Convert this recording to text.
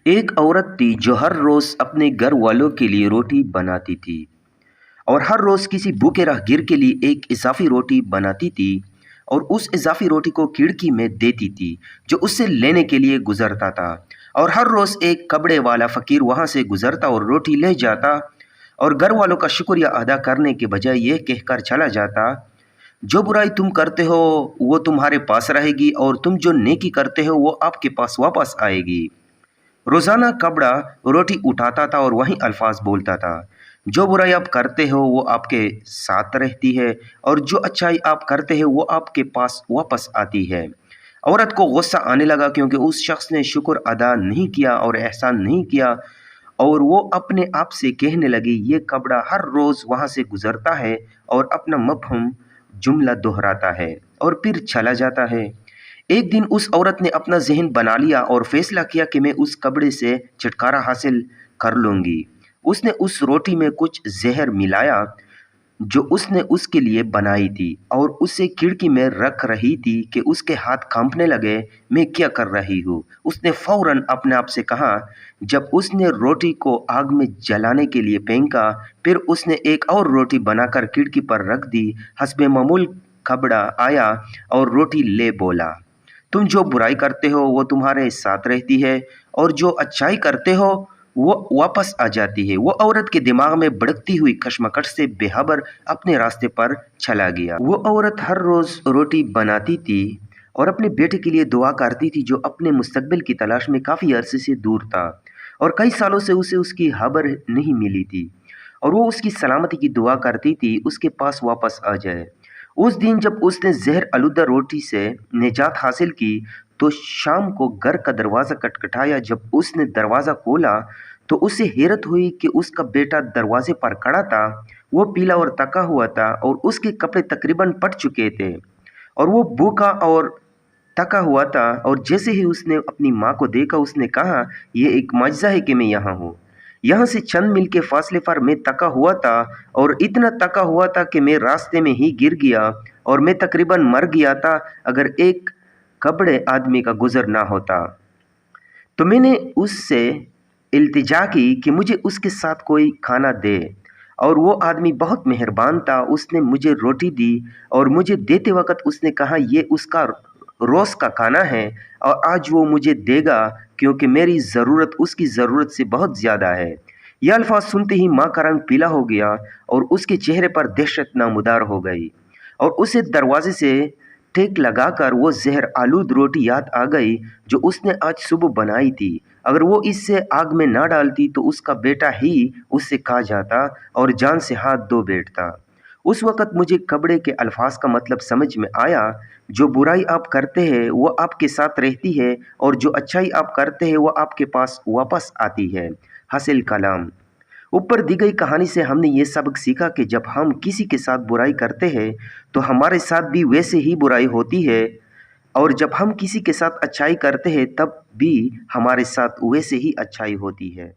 एक औरत थी जो हर रोज अपने घर वालों के लिए रोटी बनाती थी और हर रोज किसी भूखे राहगीर के लिए एक इजाफी रोटी बनाती थी और उस इजाफी रोटी को खिड़की में देती थी जो उससे लेने के लिए गुजरता था। और हर रोज एक कपड़े वाला फकीर वहां से गुजरता और रोटी ले जाता और घर वालों का शुक्रिया अदा करने के बजाय ये कहकर चला जाता, जो बुराई तुम करते हो वो तुम्हारे पास रहेगी और तुम जो नेकी करते हो वो आपके पास वापस आएगी। रोजाना कपड़ा रोटी उठाता था और वही अल्फाज बोलता था, जो बुराई आप करते हो वो आपके साथ रहती है और जो अच्छाई आप करते हो वो आपके पास वापस आती है। औरत को गुस्सा आने लगा क्योंकि उस शख्स ने शुक्र अदा नहीं किया और एहसान नहीं किया, और वो अपने आप से कहने लगी, ये कपड़ा हर रोज वहां से गुजरता है और अपना मफहूम जुमला दोहराता है और फिर चला जाता है। एक दिन उस औरत ने अपना ज़हन बना लिया और फैसला किया कि मैं उस कपड़े से छुटकारा हासिल कर लूँगी। उसने उस रोटी में कुछ ज़हर मिलाया जो उसने उसके लिए बनाई थी और उसे खिड़की में रख रही थी कि उसके हाथ कांपने लगे, मैं क्या कर रही हूँ? उसने फ़ौरन अपने आप से कहा। जब उसने रोटी को आग में जलाने के लिए फेंका, फिर उसने एक और रोटी बनाकर खिड़की पर रख दी। हस्बे मामूल कपड़ा आया और रोटी ले बोला, तुम जो बुराई करते हो वो तुम्हारे साथ रहती है और जो अच्छाई करते हो वो वापस आ जाती है। वो औरत के दिमाग में भड़कती हुई कश्मकश से बेखबर अपने रास्ते पर चला गया। वो औरत हर रोज रोटी बनाती थी और अपने बेटे के लिए दुआ करती थी जो अपने मुस्तकबिल की तलाश में काफ़ी अरसे से दूर था और कई सालों से उसे उसकी खबर नहीं मिली थी, और वो उसकी सलामती की दुआ करती थी उसके पास वापस आ जाए। उस दिन जब उसने ज़हर आलूदा रोटी से निजात हासिल की तो शाम को घर का दरवाज़ा खटखटाया। जब उसने दरवाज़ा खोला तो उसे हैरत हुई कि उसका बेटा दरवाजे पर खड़ा था। वो पीला और थका हुआ था और उसके कपड़े तकरीबन फट चुके थे और वो भूखा और थका हुआ था। और जैसे ही उसने अपनी माँ को देखा उसने कहा, यह एक मौजज़ा है कि मैं यहाँ हूँ। यहाँ से चंद मील के फासले पर मैं थका हुआ था और इतना थका हुआ था कि मैं रास्ते में ही गिर गया और मैं तकरीबन मर गया था अगर एक कपड़े आदमी का गुजर ना होता। तो मैंने उससे इल्तिजा की कि मुझे उसके साथ कोई खाना दे, और वो आदमी बहुत मेहरबान था। उसने मुझे रोटी दी और मुझे देते वक्त उसने कहा, ये उसका रोज़ का खाना है और आज वो मुझे देगा क्योंकि मेरी ज़रूरत उसकी ज़रूरत से बहुत ज़्यादा है। यह अल्फाज सुनते ही माँ का रंग पीला हो गया और उसके चेहरे पर दहशत नामुदार हो गई और उसे दरवाजे से टेक लगाकर वो ज़हर आलूद रोटी याद आ गई जो उसने आज सुबह बनाई थी। अगर वो इससे आग में ना डालती तो उसका बेटा ही उससे खा जाता और जान से हाथ धो बैठता। उस वक़्त मुझे कपड़े के अल्फाज का मतलब समझ में आया, जो बुराई आप करते हैं वो आपके साथ रहती है और जो अच्छाई आप करते हैं वो आपके पास वापस आती है। हासिल कलाम। ऊपर दी गई कहानी से हमने ये सबक सीखा कि जब हम किसी के साथ बुराई करते हैं तो हमारे साथ भी वैसे ही बुराई होती है, और जब हम किसी के साथ अच्छाई करते हैं तब भी हमारे साथ वैसे ही अच्छाई होती है।